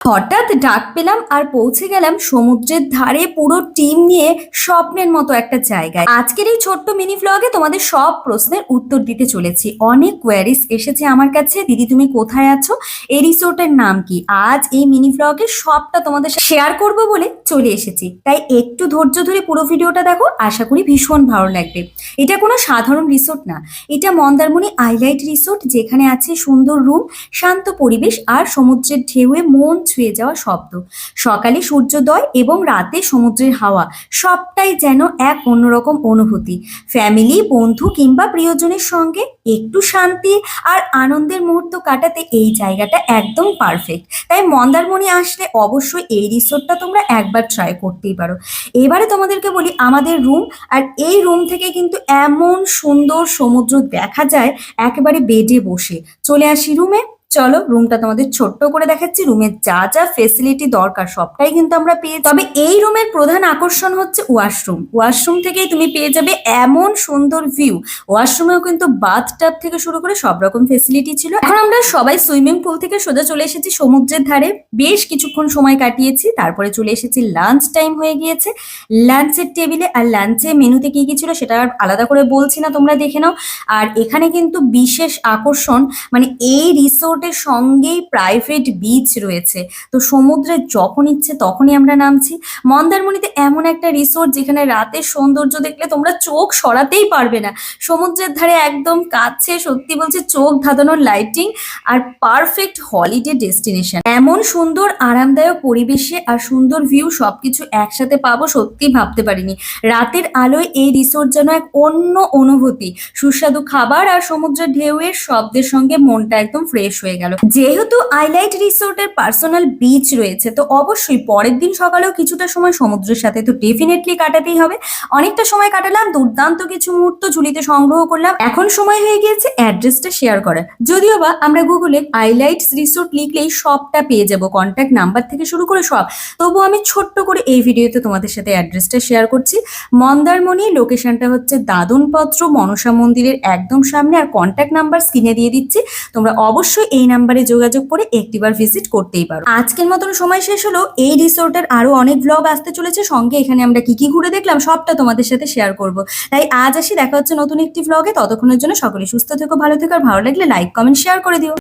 হঠাৎ ডাক পেলাম আর পৌঁছে গেলাম সমুদ্রের ধারে পুরো টিম নিয়ে স্বপ্নের মতো একটা জায়গায়। আজকের এই ছোট্ট মিনি ভ্লগে তোমাদের সব প্রশ্নের উত্তর দিতে চলেছি। অনেক কোয়ারিজ এসেছে আমার কাছে, দিদি তুমি কোথায় আছো, এই রিসোর্টের নাম কি। আজ এই মিনি ভ্লগে সবটা তোমাদের শেয়ার করব বলে চলে এসেছি, তাই একটু ধৈর্য ধরে পুরো ভিডিওটা দেখো, আশা করি ভীষণ ভালো লাগবে। এটা কোনো সাধারণ রিসোর্ট না, এটা মন্দারমণি আইলাইট রিসোর্ট, যেখানে আছে সুন্দর রুম, শান্ত পরিবেশ আর সমুদ্রের ঢেউয়ে মন ছুঁয়ে যাওয়া শব্দ। সকালে সূর্যোদয় এবং রাতে সমুদ্রের হাওয়া, সবটাই যেন এক অন্যরকম অনুভূতি। ফ্যামিলি, বন্ধু কিংবা প্রিয়জনের সঙ্গে একটু শান্তি আর আনন্দের মুহূর্ত কাটাতে এই জায়গাটা একদম পারফেক্ট। তাই মন্দারমণি আসলে অবশ্যই এই রিসোর্টটা তোমরা একবার ট্রাই করতেই পারো। এবারে তোমাদেরকে বলি আমাদের রুম, আর এই রুম থেকে কিন্তু এমন সুন্দর সমুদ্র দেখা যায় একেবারে বেডে বসে। চলে আসি রুমে, চলো রুমটা তোমাদের ছোট্ট করে দেখাচ্ছি। রুমের যা যা ফেসিলিটি দরকার সবটাই কিন্তু আমরা পেয়ে, তবে এই রুমের প্রধান আকর্ষণ হচ্ছে ওয়াশরুম। ওয়াশরুম থেকেই তুমি পেয়ে যাবে এমন সুন্দর ভিউ। ওয়াশরুমেও কিন্তু বাথটাব থেকে শুরু করে সব রকম ফেসিলিটি ছিল। এখন আমরা সবাই সুইমিং পুল থেকে সোজা চলে এসেছি সমুদ্রের ধারে, বেশ কিছুক্ষণ সময় কাটিয়েছি, তারপরে চলে এসেছি, লাঞ্চ টাইম হয়ে গিয়েছে। লাঞ্চের টেবিলে আর লাঞ্চে মেনুতে কি কি ছিল সেটা আর আলাদা করে বলছি না, তোমরা দেখে নাও। আর এখানে কিন্তু বিশেষ আকর্ষণ, মানে এই রিসোর্টের সঙ্গেই প্রাইভেট বিচ রয়েছে, তো সমুদ্রে যখন ইচ্ছে তখনই আমরা নামছি। মন্দারমণিতে এমন একটা রিসোর্ট যেখানে রাতের সৌন্দর্য দেখলে তোমরা চোখ সরাতেই পারবে না। সমুদ্রের ধারে একদম কাছে, সত্যি বলছি চোখ ধাঁধানোর লাইটিং আর পারফেক্ট হলিডে ডেস্টিনেশন। এমন সুন্দর আরামদায়ক পরিবেশে আর সুন্দর ভিউ সবকিছু একসাথে পাবো সত্যি ভাবতে পারিনি। রাতের আলোয় এই রিসোর্ট যেন এক অন্য অনুভূতি। সুস্বাদু খাবার আর সমুদ্রের ঢেউয়ের শব্দের সঙ্গে মনটা একদম ফ্রেশ হয়ে গেল। যেহেতু আইলাইট রিসোর্টের পার্সোনাল বিচ রয়েছে, তো অবশ্যই পরের দিন সকালেও কিছুটা সময় সমুদ্রের সাথে তো ডেফিনেটলি কাটাতেই হবে। অনেকটা সময় কাটালাম, দুর্দান্ত কিছু মুহূর্ত ঝুলিতে সংগ্রহ করলাম। এখন সময় হয়ে গিয়েছে অ্যাড্রেসটা শেয়ার করার। যদিও বা আমরা গুগলে আইলাইটস রিসোর্ট লিখলেই সবটা পেয়ে যাবো, কন্ট্যাক্ট নাম্বার থেকে শুরু করে সব। তবু আমি ছোট্ট করে এই ভিডিওতে তোমাদের সাথে অ্যাড্রেসটা শেয়ার করছি। মন্দারমণি, লোকেশনটা হচ্ছে দাদনপত্র মনসা মন্দিরের একদম সামনে, আর কন্ট্যাক্ট নাম্বার স্ক্রিনে দিয়ে দিচ্ছি, তোমরা অবশ্যই এই নাম্বারে যোগাযোগ করে একটিবার ভিজিট করতেই পারো। আজকের মতন সময় শেষ হলো, এই রিসোর্টের আরো অনেক ব্লগ আসতে চলেছে, সঙ্গে এখানে আমরা কি কি ঘুরে দেখলাম সবটা তোমাদের সাথে শেয়ার করব। তাই আজ আসি, দেখা হচ্ছে নতুন একটি ব্লগে। ততক্ষণের জন্য সকলে সুস্থ থেকো, ভালো থেকো, আর ভালো লাগলে লাইক কমেন্ট শেয়ার করে দিও।